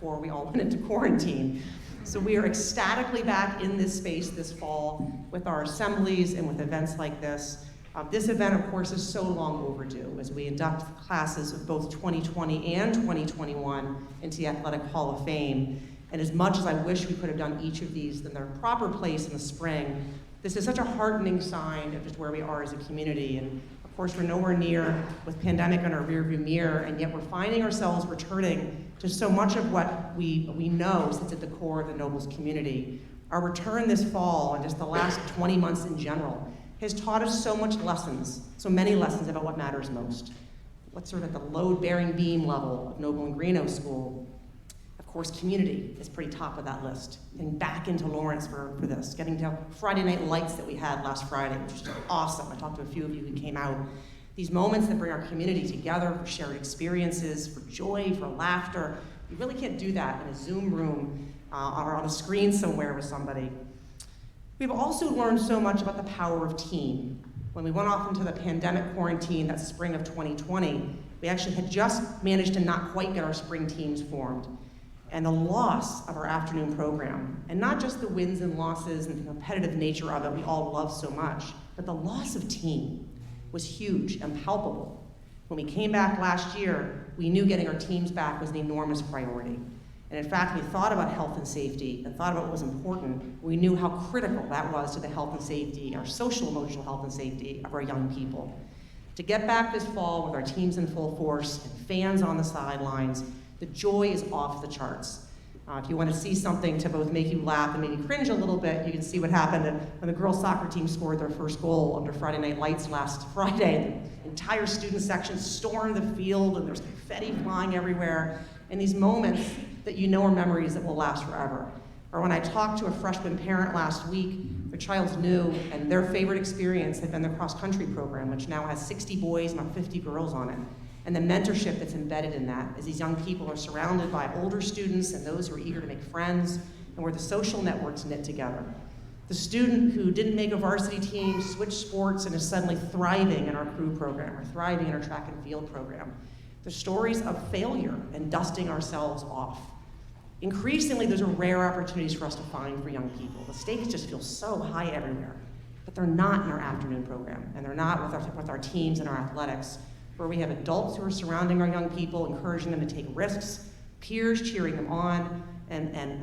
before we all went into quarantine. So we are ecstatically back in this space this fall with our assemblies and with events like this. This event, of course, is so long overdue as we induct classes of both 2020 and 2021 into the Athletic Hall of Fame. And as much as I wish we could have done each of these in their proper place in the spring, this is such a heartening sign of just where we are as a community. And of course, we're nowhere near with pandemic in our rearview mirror, and yet we're finding ourselves returning to so much of what we know sits at the core of the Nobles community. Our return this fall, and just the last 20 months in general, has taught us so many lessons about what matters most. What's sort of at the load-bearing beam level of Noble and Greeno School? Of course, community is pretty top of that list. Getting back into Lawrence for this, getting to Friday Night Lights that we had last Friday, which was just awesome. I talked to a few of you who came out. These moments that bring our community together for shared experiences, for joy, for laughter. You really can't do that in a Zoom room or on a screen somewhere with somebody. We've also learned so much about the power of team. When we went off into the pandemic quarantine that spring of 2020, we actually had just managed to not quite get our spring teams formed. And the loss of our afternoon program, and not just the wins and losses and the competitive nature of it we all love so much, but the loss of team was huge and palpable. When we came back last year, we knew getting our teams back was an enormous priority. And in fact, we thought about health and safety and thought about what was important. We knew how critical that was to the health and safety, our social emotional health and safety of our young people. To get back this fall with our teams in full force and fans on the sidelines, the joy is off the charts. If you want to see something to both make you laugh and maybe cringe a little bit, you can see what happened when the girls' soccer team scored their first goal under Friday Night Lights last Friday. The entire student section stormed the field, and there's confetti flying everywhere. And these moments that you know are memories that will last forever. Or when I talked to a freshman parent last week, their child's new, and their favorite experience had been the cross-country program, which now has 60 boys and about 50 girls on it. And the mentorship that's embedded in that, as these young people are surrounded by older students and those who are eager to make friends, and where the social networks knit together. The student who didn't make a varsity team, switched sports, and is suddenly thriving in our crew program, or thriving in our track and field program. The stories of failure and dusting ourselves off. Increasingly, those are rare opportunities for us to find for young people. The stakes just feel so high everywhere, but they're not in our afternoon program, and they're not with our teams and our athletics, where we have adults who are surrounding our young people, encouraging them to take risks, peers cheering them on, and an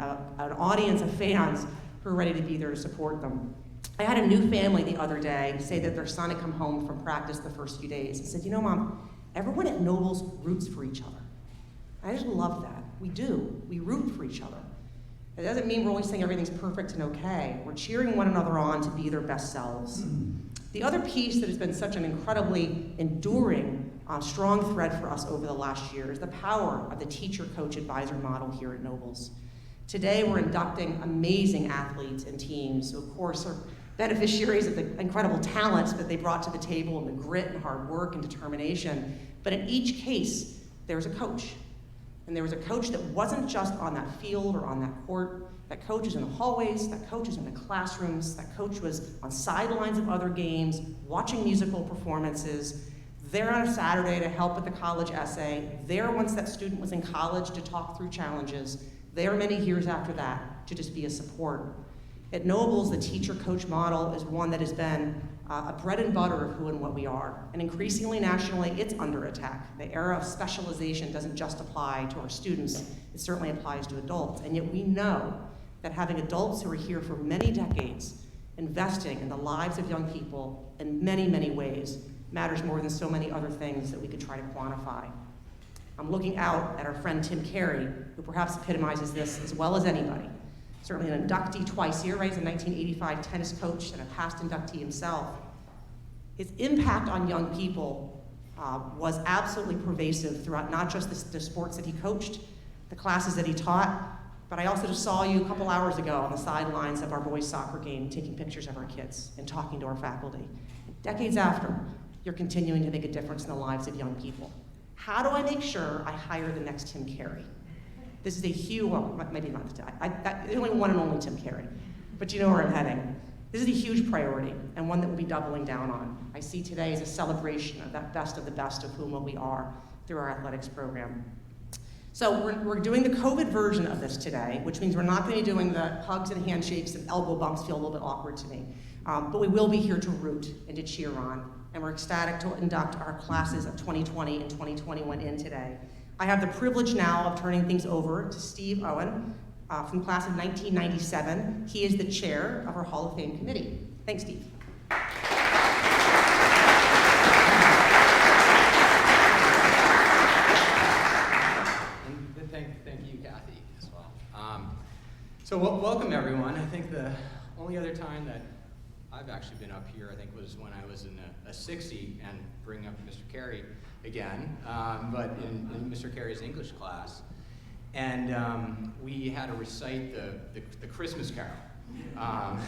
audience of fans who are ready to be there to support them. I had a new family the other day say that their son had come home from practice the first few days and said, "You know, Mom, everyone at Nobles roots for each other." I just love that. We do. We root for each other. It doesn't mean we're always saying everything's perfect and okay. We're cheering one another on to be their best selves. The other piece that has been such an incredibly enduring, strong thread for us over the last year is the power of the teacher-coach-advisor model here at Nobles. Today, we're inducting amazing athletes and teams who, of course, are beneficiaries of the incredible talents that they brought to the table and the grit and hard work and determination. But in each case, there's a coach. And there was a coach that wasn't just on that field or on that court. That coach was in the hallways, that coach was in the classrooms, that coach was on sidelines of other games, watching musical performances, there on a Saturday to help with the college essay, there once that student was in college to talk through challenges, there many years after that to just be a support. At Nobles, the teacher-coach model is one that has been a bread and butter of who and what we are. And increasingly nationally, it's under attack. The era of specialization doesn't just apply to our students, it certainly applies to adults. And yet we know that having adults who are here for many decades, investing in the lives of young people in many, many ways, matters more than so many other things that we could try to quantify. I'm looking out at our friend Tim Carey, who perhaps epitomizes this as well as anybody. Certainly an inductee twice here, right? He's a 1985 tennis coach and a past inductee himself. His impact on young people was absolutely pervasive throughout not just the sports that he coached, the classes that he taught, but I also just saw you a couple hours ago on the sidelines of our boys' soccer game taking pictures of our kids and talking to our faculty. Decades after, you're continuing to make a difference in the lives of young people. How do I make sure I hire the next Tim Carey? This is a huge, well, maybe not the only one and only Tim Carey, but you know where I'm heading. This is a huge priority and one that we'll be doubling down on. I see today as a celebration of that best of the best of whom we are through our athletics program. So we're doing the COVID version of this today, which means we're not going to be doing the hugs and handshakes and elbow bumps. Feel a little bit awkward to me. But we will be here to root and to cheer on. And we're ecstatic to induct our classes of 2020 and 2021 in today. I have the privilege now of turning things over to Steve Owen from the class of 1997. He is the chair of our Hall of Fame committee. Thanks, Steve. Thank you, Kathy, as well. So welcome, everyone. I think the only other time that I've actually been up here, I think, was when I was in a 60 and bring up Mr. Carey again, but in Mr. Carey's English class. And we had to recite the Christmas Carol. I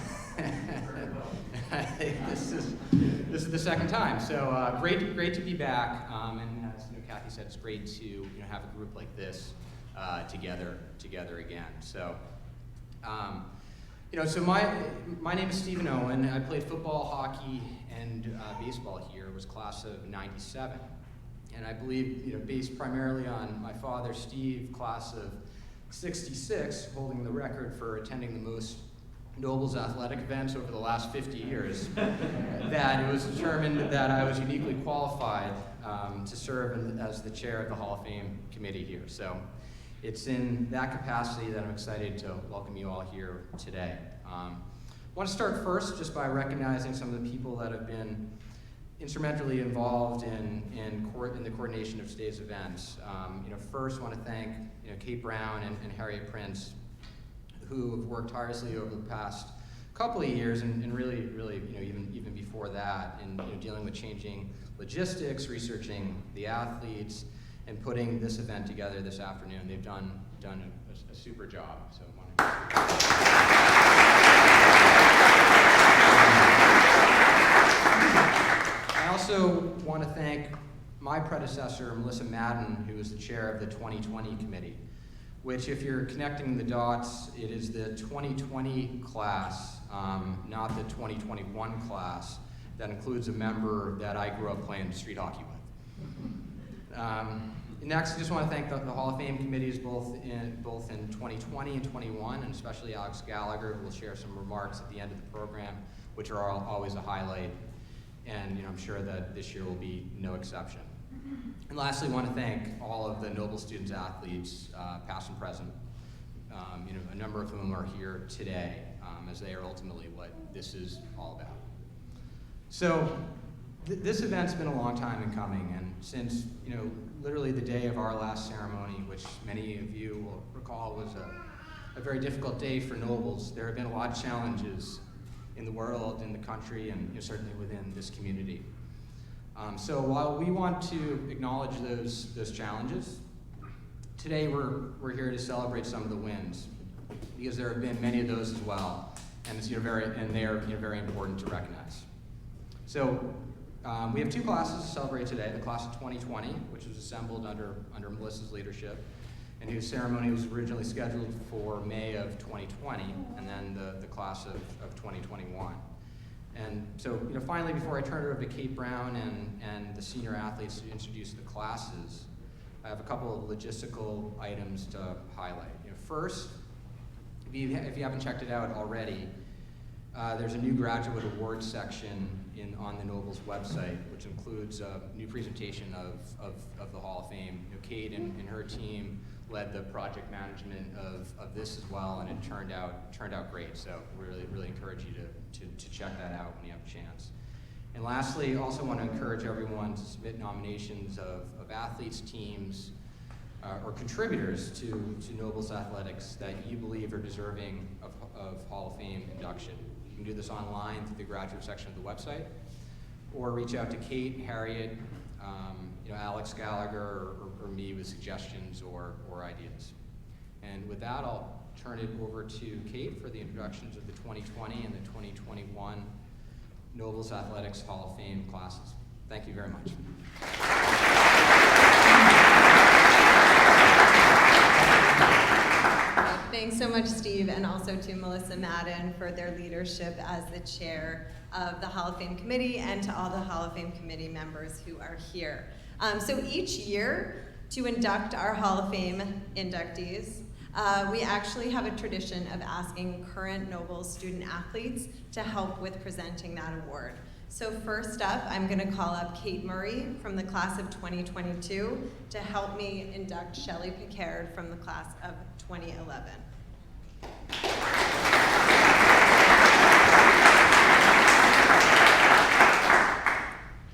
think this is the second time. So great to be back. And as Kathy said, it's great to have a group like this together again. So. So my name is Stephen Owen. I played football, hockey, and baseball here. It was class of 97. And I believe, based primarily on my father, Steve, class of 66, holding the record for attending the most Nobles athletic events over the last 50 years, that it was determined that I was uniquely qualified to serve as the chair of the Hall of Fame committee here. So it's in that capacity that I'm excited to welcome you all here today. I want to start first just by recognizing some of the people that have been instrumentally involved in the coordination of today's events. First, I want to thank Kate Brown and Harriet Prince, who have worked tirelessly over the past couple of years, and really, even before that, in dealing with changing logistics, researching the athletes, and putting this event together this afternoon. They've done a super job. So I also want to thank my predecessor, Melissa Madden, who was the chair of the 2020 committee, which, if you're connecting the dots, it is the 2020 class, not the 2021 class, that includes a member that I grew up playing street hockey with. Next, I just want to thank the Hall of Fame committees both in 2020 and 21, and especially Alex Gallagher, who will share some remarks at the end of the program, which are always a highlight. And I'm sure that this year will be no exception. And lastly, I want to thank all of the Noble students athletes, past and present, a number of whom are here today, as they are ultimately what this is all about. So this event's been a long time in coming, and since literally the day of our last ceremony, which many of you will recall was a very difficult day for Nobles, there have been a lot of challenges in the world, in the country, and certainly within this community. So while we want to acknowledge those challenges, today we're here to celebrate some of the wins, because there have been many of those as well, and they are very important to recognize. So we have two classes to celebrate today: the class of 2020, which was assembled under Melissa's leadership, and whose ceremony was originally scheduled for May of 2020, and then the class of 2021. And so, finally, before I turn it over to Kate Brown and the senior athletes to introduce the classes, I have a couple of logistical items to highlight. First, if you haven't checked it out already, there's a new graduate awards section on the Nobles website, which includes a new presentation of the Hall of Fame. Kate and her team led the project management of this as well, and it turned out great. So we really encourage you to check that out when you have a chance. And lastly, also want to encourage everyone to submit nominations of athletes, teams, or contributors to Nobles Athletics that you believe are deserving of Hall of Fame induction. You can do this online through the graduate section of the website, or reach out to Kate, Harriet, Alex Gallagher, or me with suggestions or ideas. And with that, I'll turn it over to Kate for the introductions of the 2020 and the 2021 Nobles Athletics Hall of Fame classes. Thank you very much. Thanks so much, Steve, and also to Melissa Madden for their leadership as the chair of the Hall of Fame Committee, and to all the Hall of Fame Committee members who are here. So each year, To induct our Hall of Fame inductees, we actually have a tradition of asking current Nobles student athletes to help with presenting that award. So first up, I'm going to call up Kate Murray from the class of 2022 to help me induct Shelley Picard from the class of 2011.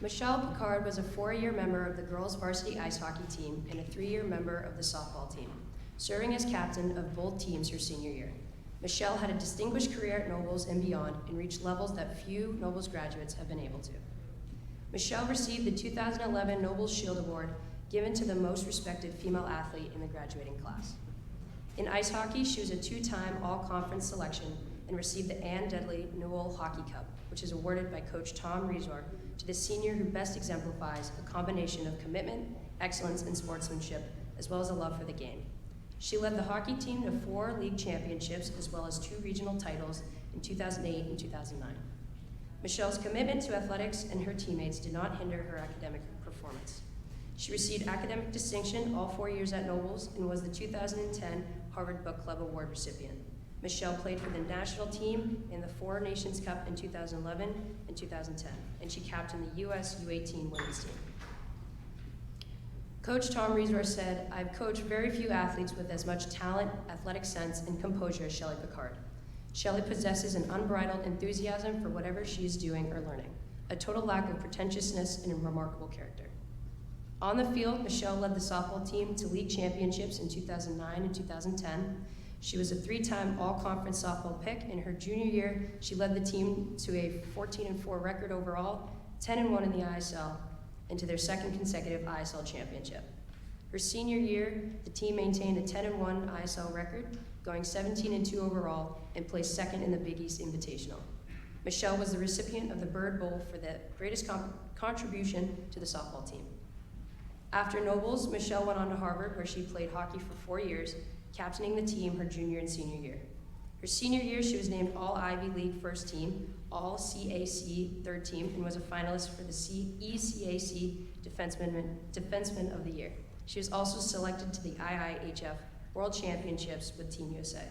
Michelle Picard was a 4-year member of the girls varsity ice hockey team and a 3-year member of the softball team, serving as captain of both teams her senior year. Michelle had a distinguished career at Nobles and beyond and reached levels that few Nobles graduates have been able to. Michelle received the 2011 Nobles Shield Award given to the most respected female athlete in the graduating class. In ice hockey, she was a 2-time all-conference selection and received the Ann Dudley Newell Hockey Cup, which is awarded by Coach Tom Resor to the senior who best exemplifies a combination of commitment, excellence, and sportsmanship, as well as a love for the game. She led the hockey team to 4 league championships, as well as 2 regional titles in 2008 and 2009. Michelle's commitment to athletics and her teammates did not hinder her academic performance. She received academic distinction all 4 years at Nobles and was the 2010 Harvard Book Club Award recipient. Michelle played for the national team in the 4 Nations Cup in 2011 and 2010, and she captained the U.S. U18 women's team. Coach Tom Resor said, "I've coached very few athletes with as much talent, athletic sense, and composure as Shelley Picard. Shelley possesses an unbridled enthusiasm for whatever she is doing or learning, a total lack of pretentiousness, and a remarkable character." On the field, Michelle led the softball team to league championships in 2009 and 2010. She was a 3-time all-conference softball pick. In her junior year, she led the team to a 14-4 record overall, 10-1 in the ISL, and to their 2nd consecutive ISL championship. Her senior year, the team maintained a 10-1 ISL record, going 17-2 overall, and placed 2nd in the Big East Invitational. Michelle was the recipient of the Bird Bowl for the greatest contribution to the softball team. After Nobles, Michelle went on to Harvard, where she played hockey for 4 years, captaining the team her junior and senior year. Her senior year, she was named All-Ivy League First Team, All-CAC Third Team, and was a finalist for the ECAC Defenseman of the Year. She was also selected to the IIHF World Championships with Team USA.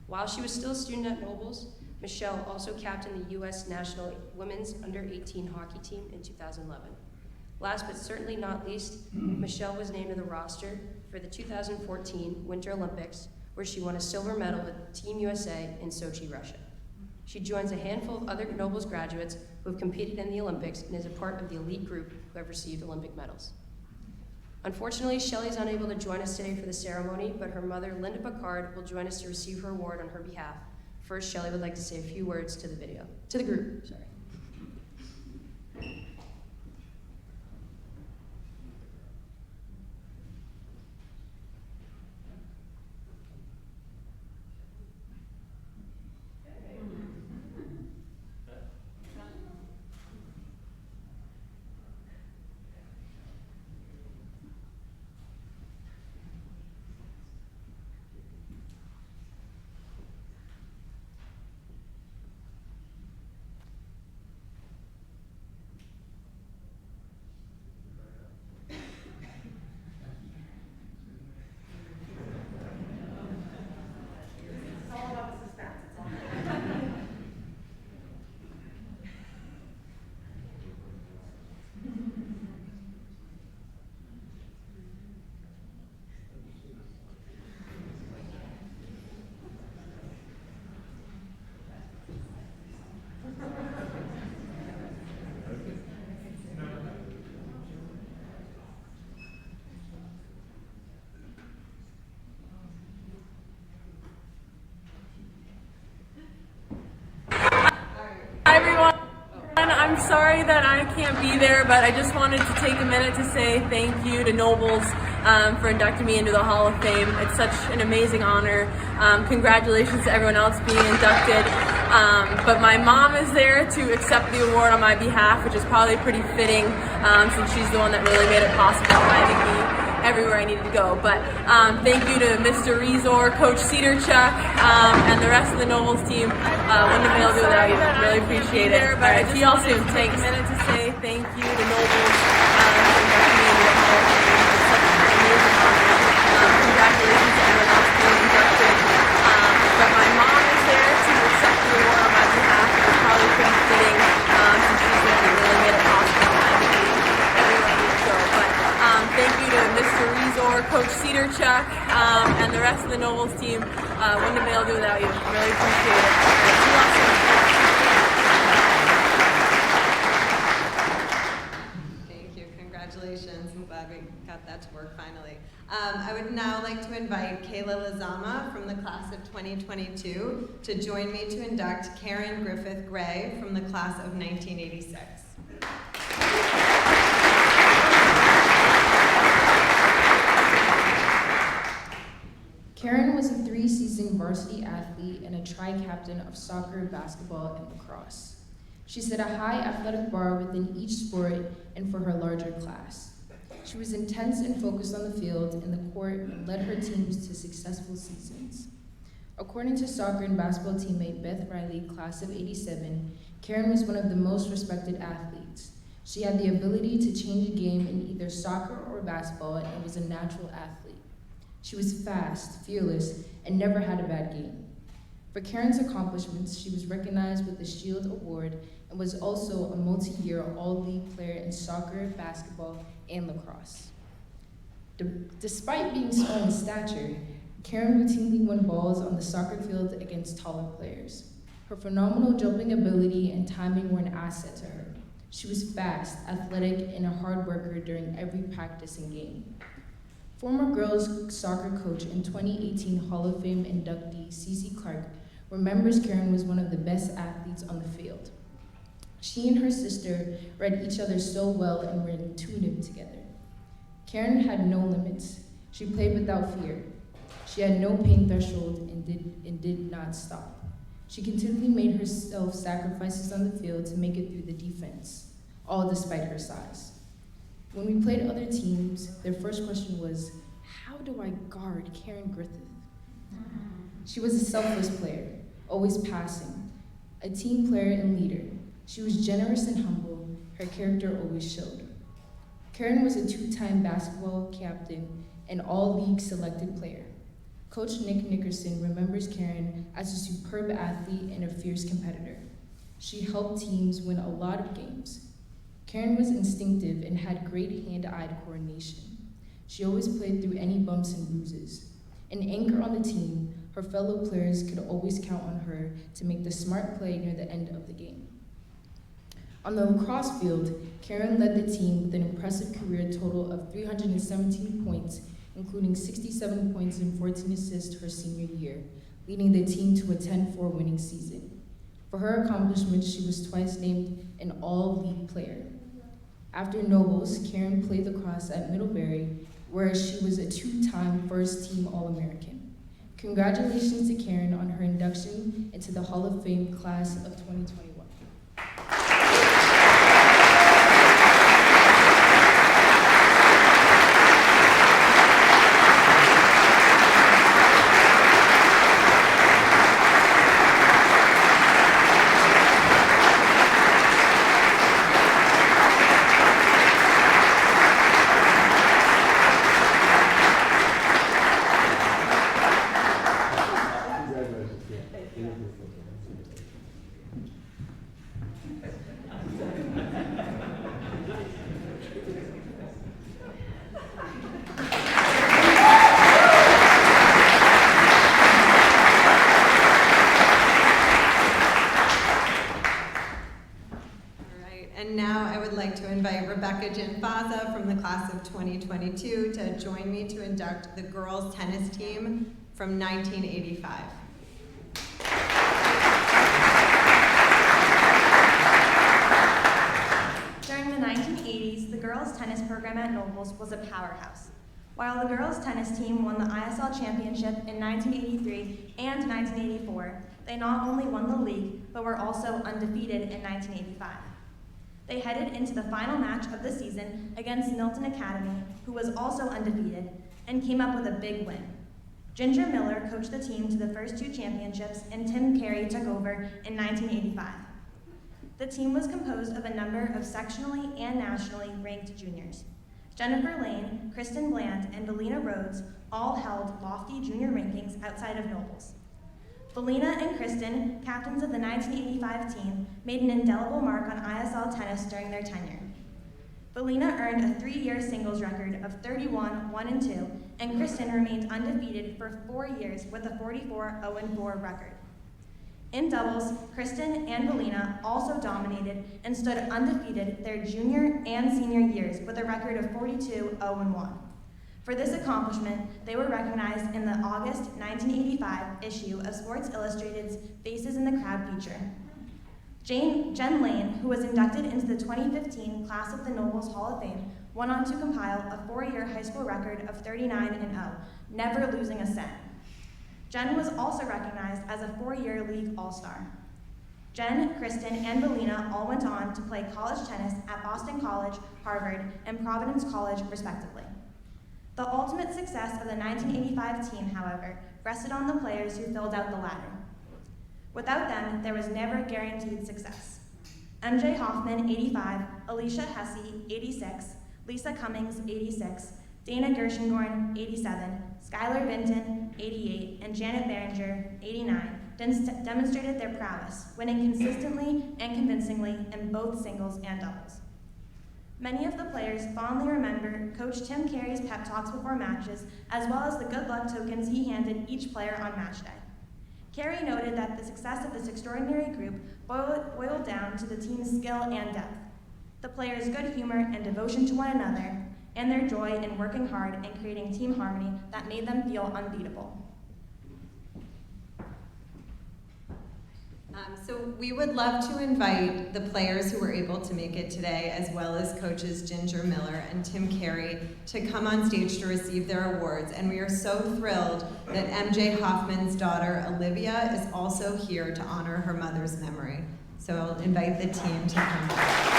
While she was still a student at Nobles, Michelle also captained the U.S. National Women's Under-18 Hockey Team in 2011. Last but certainly not least, Michelle was named to the roster for the 2014 Winter Olympics, where she won a silver medal with Team USA in Sochi, Russia. She joins a handful of other Nobles graduates who have competed in the Olympics and is a part of the elite group who have received Olympic medals. Unfortunately, Shelley is unable to join us today for the ceremony, but her mother, Linda Picard, will join us to receive her award on her behalf. First, Shelley would like to say a few words to the group. I'm sorry that I can't be there, but I just wanted to take a minute to say thank you to Nobles for inducting me into the Hall of Fame. It's such an amazing honor. Congratulations to everyone else being inducted. But my mom is there to accept the award on my behalf, which is probably pretty fitting since she's the one that really made it possible, finding me everywhere I needed to go. But thank you to Mr. Resor, Coach Cedarchuk, and the rest of the Nobles team. Wouldn't have been able to do it without you. Really appreciate it. All right, see y'all soon. Take a minute to say thank you to Nobles for inducting me into the Hall of Fame. It's such a the rest of the Nobles team. Wouldn't have been able to do without you. Really appreciate it. See you all soon. Thank you. Congratulations. I'm glad we got that to work finally. I would now like to invite Kayla Lazama from the class of 2022 to join me to induct Karen Griffith Gray from the class of 1986. Karen was a 3-season varsity athlete and a tri-captain of soccer, basketball, and lacrosse. She set a high athletic bar within each sport and for her larger class. She was intense and focused on the field and the court and led her teams to successful seasons. According to soccer and basketball teammate Beth Riley, class of '87, Karen was one of the most respected athletes. She had the ability to change a game in either soccer or basketball and was a natural athlete. She was fast, fearless, and never had a bad game. For Karen's accomplishments, she was recognized with the Shield Award and was also a multi-year All-League player in soccer, basketball, and lacrosse. Despite being small in stature, Karen routinely won balls on the soccer field against taller players. Her phenomenal jumping ability and timing were an asset to her. She was fast, athletic, and a hard worker during every practice and game. Former girls soccer coach and 2018 Hall of Fame inductee Cece Clark remembers Karen was one of the best athletes on the field. She and her sister read each other so well and were intuitive together. Karen had no limits. She played without fear. She had no pain threshold and did not stop. She continually made herself sacrifices on the field to make it through the defense, all despite her size. When we played other teams, their first question was, how do I guard Karen Griffith? She was a selfless player, always passing, a team player and leader. She was generous and humble. Her character always showed. Karen was a 2-time basketball captain and all-league selected player. Coach Nick Nickerson remembers Karen as a superb athlete and a fierce competitor. She helped teams win a lot of games. Karen was instinctive and had great hand-eye coordination. She always played through any bumps and bruises. An anchor on the team, her fellow players could always count on her to make the smart play near the end of the game. On the lacrosse field, Karen led the team with an impressive career total of 317 points, including 67 points and 14 assists her senior year, leading the team to a 10-4 winning season. For her accomplishments, she was twice named an all-league player. After Nobles, Karen played lacrosse at Middlebury, where she was a 2-time first-team All-American. Congratulations to Karen on her induction into the Hall of Fame class of 2021. From the class of 2022 to join me to induct the girls tennis team from 1985. During the 1980s, the girls tennis program at Nobles was a powerhouse. While the girls tennis team won the ISL championship in 1983 and 1984, they not only won the league, but were also undefeated in 1985. They headed into the final match of the season against Milton Academy, who was also undefeated, and came up with a big win. Ginger Miller coached the team to the first 2 championships, and Tim Carey took over in 1985. The team was composed of a number of sectionally and nationally ranked juniors. Jennifer Lane, Kristen Bland, and Belina Rhodes all held lofty junior rankings outside of Nobles. Belina and Kristen, captains of the 1985 team, made an indelible mark on ISL tennis during their tenure. Belina earned a 3-year singles record of 31-1-2 and Kristen remained undefeated for 4 years with a 44-0-4 record. In doubles, Kristen and Belina also dominated and stood undefeated their junior and senior years with a record of 42-0-1. For this accomplishment, they were recognized in the August 1985 issue of Sports Illustrated's Faces in the Crowd feature. Jen Lane, who was inducted into the 2015 class of the Nobles Hall of Fame, went on to compile a 4-year high school record of 39-0, never losing a set. Jen was also recognized as a 4-year league all-star. Jen, Kristen, and Belina all went on to play college tennis at Boston College, Harvard, and Providence College, respectively. The ultimate success of the 1985 team, however, rested on the players who filled out the ladder. Without them, there was never guaranteed success. MJ Hoffman, 85, Alicia Hesse, 86, Lisa Cummings, 86, Dana Gershengorn, 87, Skylar Vinton, 88, and Janet Behringer, 89, demonstrated their prowess, winning consistently and convincingly in both singles and doubles. Many of the players fondly remember Coach Tim Carey's pep talks before matches, as well as the good luck tokens he handed each player on match day. Carey noted that the success of this extraordinary group boiled down to the team's skill and depth, the players' good humor and devotion to one another, and their joy in working hard and creating team harmony that made them feel unbeatable. So we would love to invite the players who were able to make it today, as well as coaches Ginger Miller and Tim Carey, to come on stage to receive their awards. And we are so thrilled that MJ Hoffman's daughter, Olivia, is also here to honor her mother's memory. So I'll invite the team to come back.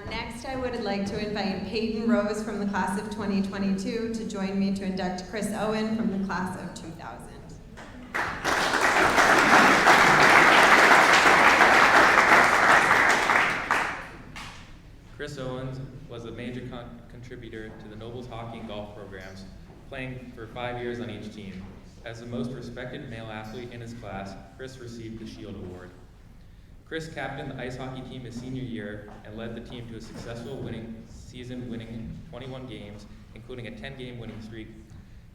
Next, I would like to invite Peyton Rose from the class of 2022 to join me to induct Chris Owen from the class of 2000. Chris Owens was a major contributor to the Nobles hockey and golf programs, playing for 5 years on each team. As the most respected male athlete in his class, Chris received the Shield Award. Chris captained the ice hockey team his senior year and led the team to a successful season, winning 21 games, including a 10-game winning streak,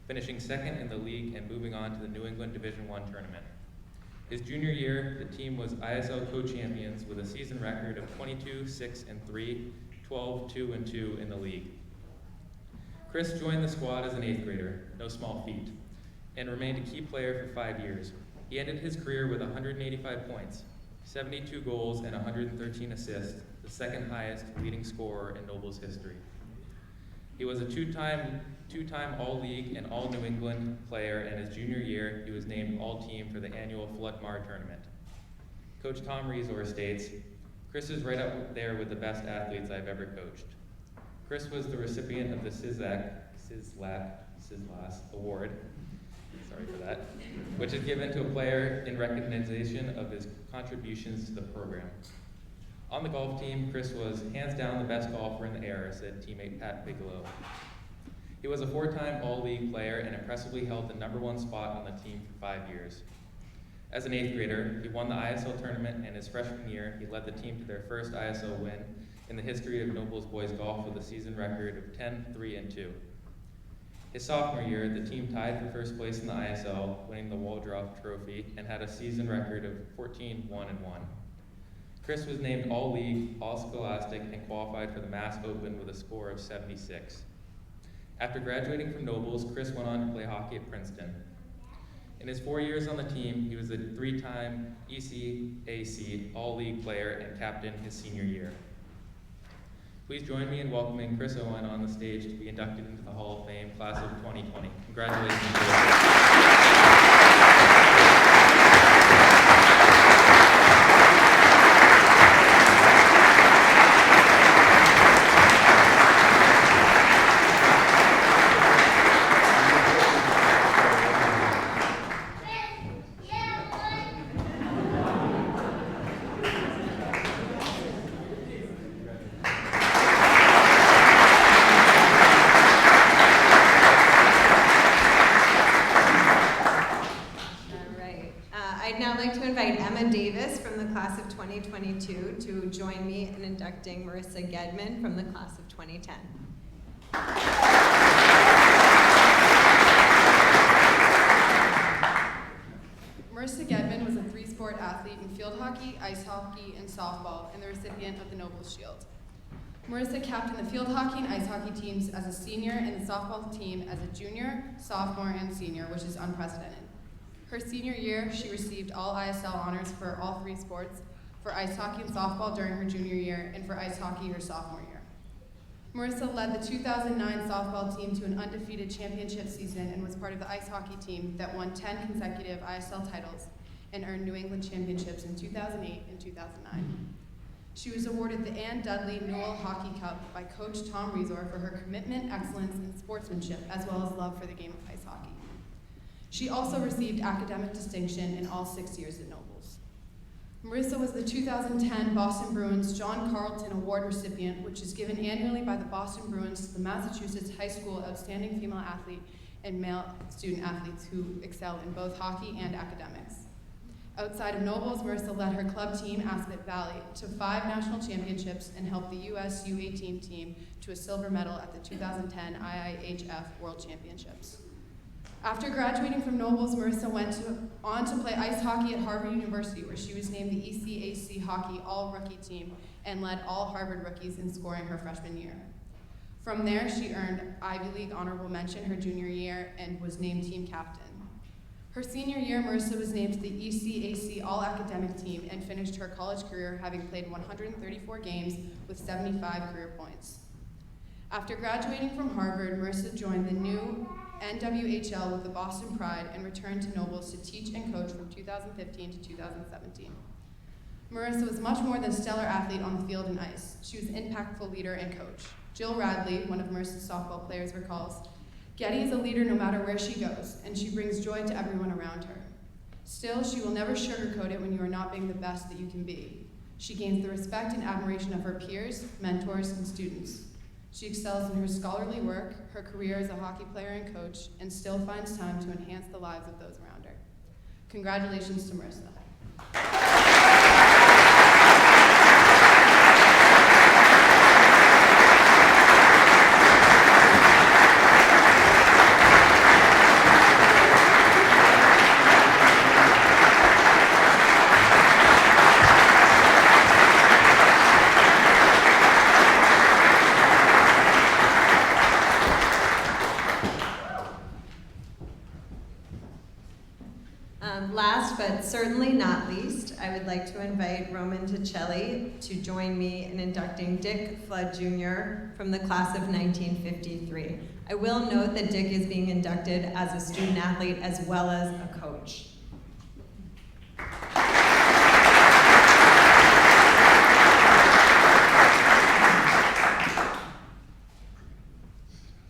finishing second in the league and moving on to the New England Division I tournament. His junior year, the team was ISL co-champions with a season record of 22-6-3, 12-2-2 in the league. Chris joined the squad as an 8th grader, no small feat, and remained a key player for 5 years. He ended his career with 185 points, 72 goals and 113 assists, the second highest leading scorer in Nobles history. He was a two-time All-League and All-New England player, and his junior year, he was named All-Team for the annual Flood-Mar tournament. Coach Tom Resor states, "Chris is right up there with the best athletes I've ever coached." Chris was the recipient of the Sizzlas Award, sorry for that, which is given to a player in recognition of his contributions to the program. On the golf team, Chris was hands down the best golfer in the era, said teammate Pat Bigelow. He was a 4-time All-League player and impressively held the #1 spot on the team for 5 years. As an 8th grader, he won the ISL tournament, and his freshman year, he led the team to their first ISL win in the history of Nobles boys golf with a season record of 10-3-2. His sophomore year, the team tied for first place in the ISL, winning the Waldrop Trophy, and had a season record of 14-1-1. Chris was named All-League, All-Scholastic, and qualified for the Mass Open with a score of 76. After graduating from Nobles, Chris went on to play hockey at Princeton. In his 4 years on the team, he was a 3-time ECAC All-League player and captain his senior year. Please join me in welcoming Chris Owen on the stage to be inducted into the Hall of Fame class of 2020. Congratulations, Chris. Class of 2022 to join me in inducting Marissa Gedman from the class of 2010. Marissa Gedman was a 3-sport athlete in field hockey, ice hockey, and softball, and the recipient of the Nobles Shield. Marissa captained the field hockey and ice hockey teams as a senior and the softball team as a junior, sophomore, and senior, which is unprecedented. Her senior year, she received all ISL honors for all 3 sports, for ice hockey and softball during her junior year, and for ice hockey her sophomore year. Marissa led the 2009 softball team to an undefeated championship season and was part of the ice hockey team that won 10 consecutive ISL titles and earned New England championships in 2008 and 2009. She was awarded the Ann Dudley Newell Hockey Cup by Coach Tom Resor for her commitment, excellence, and sportsmanship, as well as love for the game of ice hockey. She also received academic distinction in all 6 years at Nobles. Marissa was the 2010 Boston Bruins John Carlton Award recipient, which is given annually by the Boston Bruins to the Massachusetts High School Outstanding Female Athlete and Male Student Athletes who excel in both hockey and academics. Outside of Nobles, Marissa led her club team, Aspet Valley, to 5 national championships and helped the U.S. U18 team to a silver medal at the 2010 IIHF World Championships. After graduating from Nobles, Marissa went on to play ice hockey at Harvard University, where she was named the ECAC Hockey All-Rookie Team and led all Harvard rookies in scoring her freshman year. From there, she earned Ivy League honorable mention her junior year and was named team captain. Her senior year, Marissa was named to the ECAC All-Academic Team and finished her college career having played 134 games with 75 career points. After graduating from Harvard, Marissa joined the new NWHL with the Boston Pride and returned to Nobles to teach and coach from 2015 to 2017. Marissa was much more than a stellar athlete on the field and ice. She was an impactful leader and coach. Jill Radley, one of Marissa's softball players, recalls, "Getty is a leader no matter where she goes, and she brings joy to everyone around her. Still, she will never sugarcoat it when you are not being the best that you can be. She gains the respect and admiration of her peers, mentors, and students. She excels in her scholarly work, her career as a hockey player and coach, and still finds time to enhance the lives of those around her. Congratulations to Marissa." Last but certainly not least, I would like to invite Roman Ticelli to join me in inducting Dick Flood Jr. from the class of 1953. I will note that Dick is being inducted as a student athlete as well as a coach.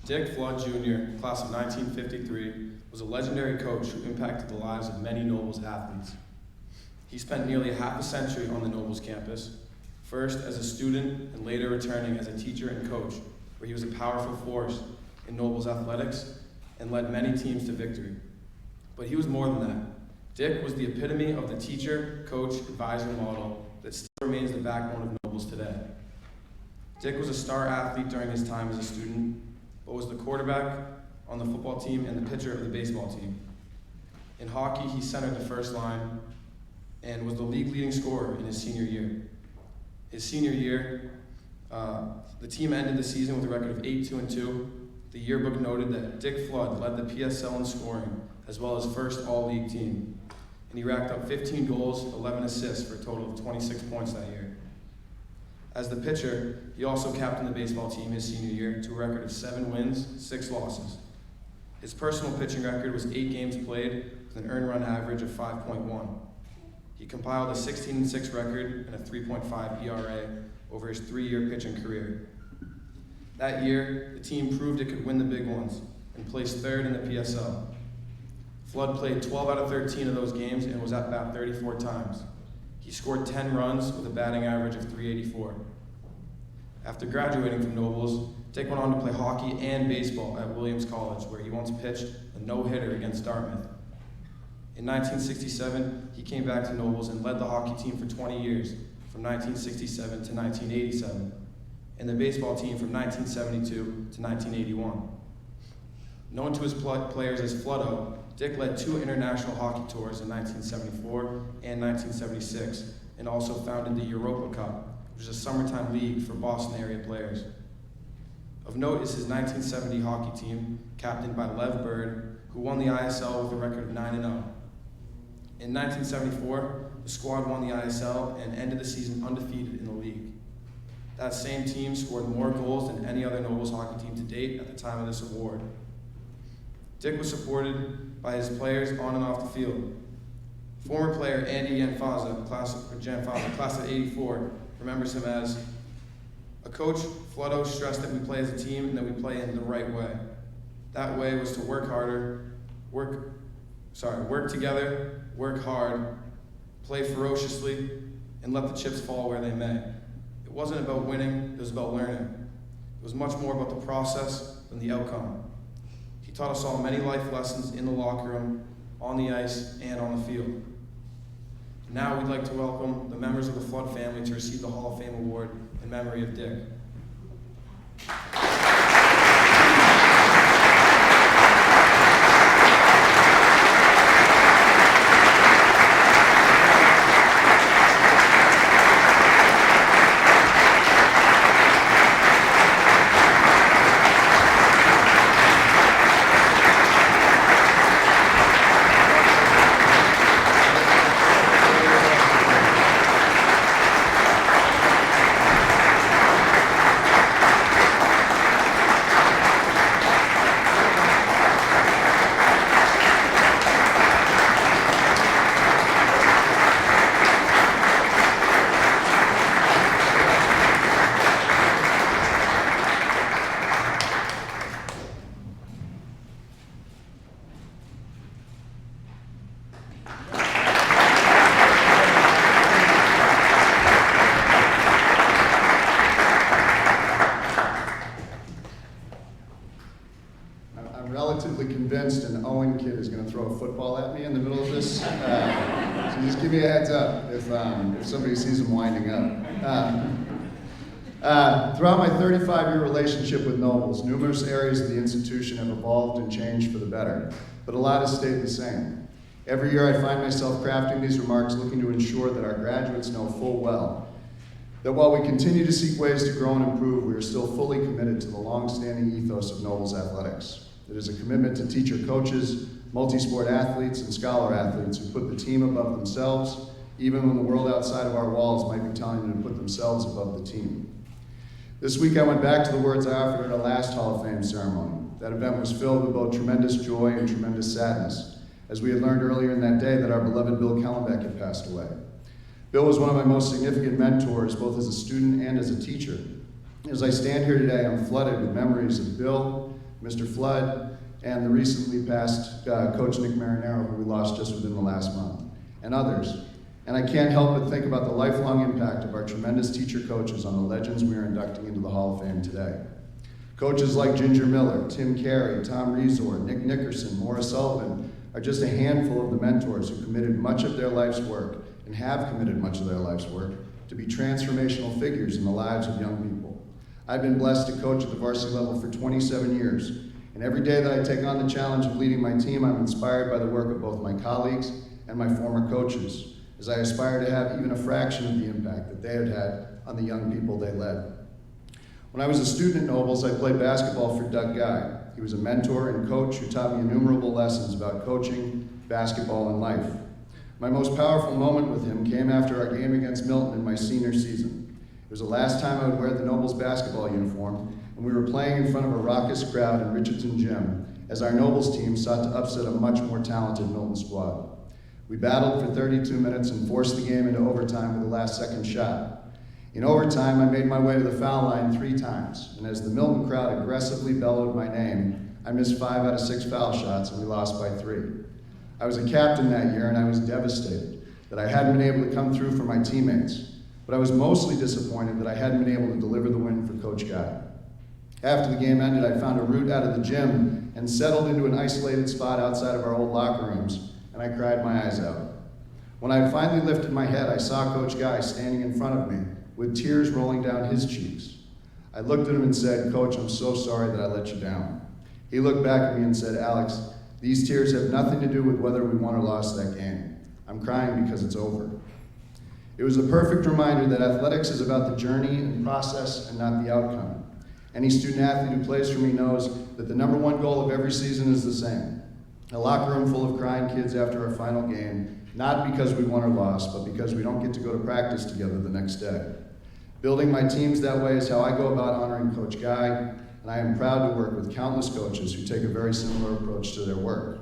Dick Flood Jr., class of 1953, was a legendary coach who impacted the lives of many Nobles athletes. He spent nearly half a century on the Nobles campus, first as a student and later returning as a teacher and coach, where he was a powerful force in Nobles athletics and led many teams to victory. But he was more than that. Dick was the epitome of the teacher, coach, advisor model that still remains the backbone of Nobles today. Dick was a star athlete during his time as a student, but was the quarterback on the football team and the pitcher of the baseball team. In hockey, he centered the first line and was the league leading scorer in his senior year. His senior year, the team ended the season with a record of 8-2-2. The yearbook noted that Dick Flood led the PSL in scoring, as well as first all-league team. And he racked up 15 goals, 11 assists for a total of 26 points that year. As the pitcher, he also captained the baseball team his senior year to a record of 7 wins, 6 losses. His personal pitching record was 8 games played with an earned run average of 5.1. He compiled a 16-6 record and a 3.5 ERA over his 3-year pitching career. That year, the team proved it could win the big ones and placed 3rd in the PSL. Flood played 12 out of 13 of those games and was at bat 34 times. He scored 10 runs with a batting average of .384. After graduating from Nobles, Dick went on to play hockey and baseball at Williams College, where he once pitched a no-hitter against Dartmouth. In 1967, he came back to Nobles and led the hockey team for 20 years, from 1967 to 1987, and the baseball team from 1972 to 1981. Known to his players as Flutto, Dick led 2 international hockey tours in 1974 and 1976, and also founded the Europa Cup, which is a summertime league for Boston area players. Of note is his 1970 hockey team, captained by Lev Bird, who won the ISL with a record of 9-0. In 1974, the squad won the ISL and ended the season undefeated in the league. That same team scored more goals than any other Nobles hockey team to date at the time of this award. Dick was supported by his players on and off the field. Former player Andy Janfaza, class of '84, remembers him as, "A coach, Flutto, stressed that we play as a team and that we play in the right way. That way was to work together, work hard, play ferociously, and let the chips fall where they may. It wasn't about winning, it was about learning. It was much more about the process than the outcome. He taught us all many life lessons in the locker room, on the ice, and on the field." Now we'd like to welcome the members of the Flood family to receive the Hall of Fame Award in memory of Dick. Convinced an Owen kid is going to throw a football at me in the middle of this. So just give me a heads up if somebody sees him winding up. Throughout my 35-year relationship with Nobles, numerous areas of the institution have evolved and changed for the better, but a lot has stayed the same. Every year I find myself crafting these remarks looking to ensure that our graduates know full well that while we continue to seek ways to grow and improve, we are still fully committed to the long-standing ethos of Nobles athletics. It is a commitment to teacher coaches, multi-sport athletes, and scholar athletes who put the team above themselves, even when the world outside of our walls might be telling them to put themselves above the team. This week I went back to the words I offered at our last Hall of Fame ceremony. That event was filled with both tremendous joy and tremendous sadness, as we had learned earlier in that day that our beloved Bill Kellenbeck had passed away. Bill was one of my most significant mentors, both as a student and as a teacher. As I stand here today, I'm flooded with memories of Bill, Mr. Flood, and the recently passed Coach Nick Marinero, who we lost just within the last month, and others. And I can't help but think about the lifelong impact of our tremendous teacher coaches on the legends we are inducting into the Hall of Fame today. Coaches like Ginger Miller, Tim Carey, Tom Resor, Nick Nickerson, Maura Sullivan are just a handful of the mentors who committed much of their life's work and have committed much of their life's work to be transformational figures in the lives of young people. I've been blessed to coach at the varsity level for 27 years, and every day that I take on the challenge of leading my team, I'm inspired by the work of both my colleagues and my former coaches, as I aspire to have even a fraction of the impact that they have had on the young people they led. When I was a student at Nobles, I played basketball for Doug Guy. He was a mentor and coach who taught me innumerable lessons about coaching, basketball, and life. My most powerful moment with him came after our game against Milton in my senior season. It was the last time I would wear the Nobles basketball uniform, and we were playing in front of a raucous crowd in Richardson Gym as our Nobles team sought to upset a much more talented Milton squad. We battled for 32 minutes and forced the game into overtime with the last-second shot. In overtime, I made my way to the foul line 3 times, and as the Milton crowd aggressively bellowed my name, I missed 5 out of 6 foul shots and we lost by 3. I was a captain that year and I was devastated that I hadn't been able to come through for my teammates, but I was mostly disappointed that I hadn't been able to deliver the win for Coach Guy. After the game ended, I found a route out of the gym and settled into an isolated spot outside of our old locker rooms, and I cried my eyes out. When I finally lifted my head, I saw Coach Guy standing in front of me with tears rolling down his cheeks. I looked at him and said, "Coach, I'm so sorry that I let you down." He looked back at me and said, "Alex, these tears have nothing to do with whether we won or lost that game. I'm crying because it's over." It was a perfect reminder that athletics is about the journey and process and not the outcome. Any student athlete who plays for me knows that the number one goal of every season is the same: a locker room full of crying kids after our final game, not because we won or lost, but because we don't get to go to practice together the next day. Building my teams that way is how I go about honoring Coach Guy, and I am proud to work with countless coaches who take a very similar approach to their work.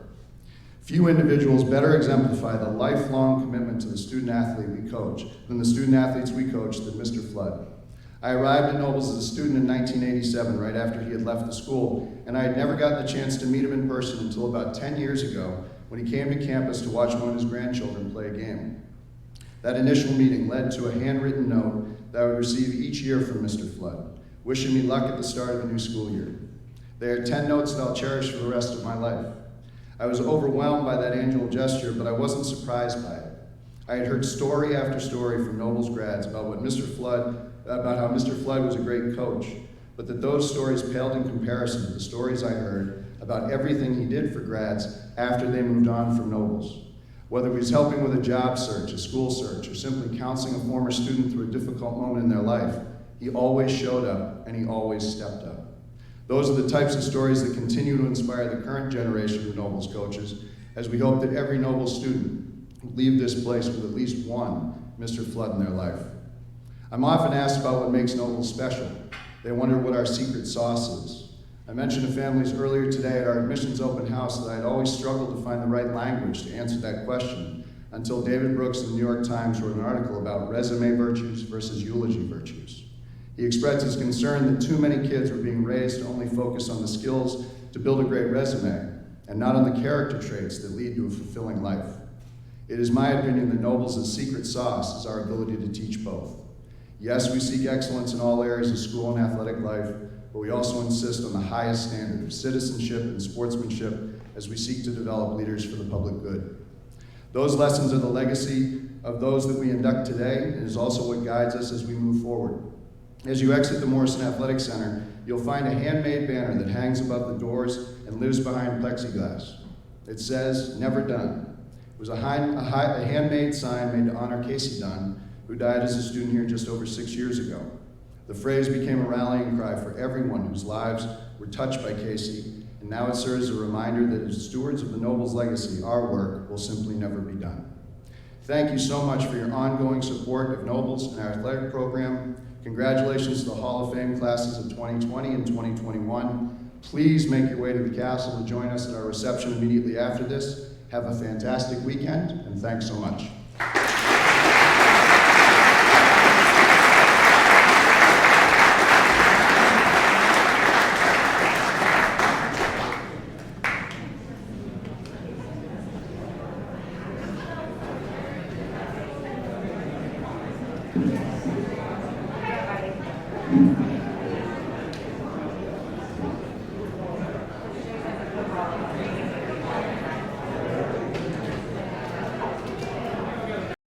Few individuals better exemplify the lifelong commitment to the student athlete we coach than the student athletes we coach than Mr. Flood. I arrived at Nobles as a student in 1987, right after he had left the school, and I had never gotten the chance to meet him in person until about 10 years ago when he came to campus to watch one of his grandchildren play a game. That initial meeting led to a handwritten note that I would receive each year from Mr. Flood, wishing me luck at the start of the new school year. They are 10 notes that I'll cherish for the rest of my life. I was overwhelmed by that angel gesture, but I wasn't surprised by it. I had heard story after story from Nobles grads about how Mr. Flood was a great coach, but that those stories paled in comparison to the stories I heard about everything he did for grads after they moved on from Nobles. Whether he was helping with a job search, a school search, or simply counseling a former student through a difficult moment in their life, he always showed up and he always stepped up. Those are the types of stories that continue to inspire the current generation of Nobles coaches, as we hope that every Nobles student will leave this place with at least one Mr. Flood in their life. I'm often asked about what makes Nobles special. They wonder what our secret sauce is. I mentioned to families earlier today at our admissions open house that I had always struggled to find the right language to answer that question until David Brooks in the New York Times wrote an article about resume virtues versus eulogy virtues. He expressed his concern that too many kids were being raised to only focus on the skills to build a great resume and not on the character traits that lead to a fulfilling life. It is my opinion that Nobles' secret sauce is our ability to teach both. Yes, we seek excellence in all areas of school and athletic life, but we also insist on the highest standard of citizenship and sportsmanship as we seek to develop leaders for the public good. Those lessons are the legacy of those that we induct today, and is also what guides us as we move forward. As you exit the Morrison Athletic Center, you'll find a handmade banner that hangs above the doors and lives behind plexiglass. It says, "Never Done." It was a handmade sign made to honor Casey Dunn, who died as a student here just over 6 years ago. The phrase became a rallying cry for everyone whose lives were touched by Casey, and now it serves as a reminder that as stewards of the Nobles legacy, our work will simply never be done. Thank you so much for your ongoing support of Nobles and our athletic program. Congratulations to the Hall of Fame classes of 2020 and 2021. Please make your way to the castle to join us at our reception immediately after this. Have a fantastic weekend, and thanks so much. Thank you.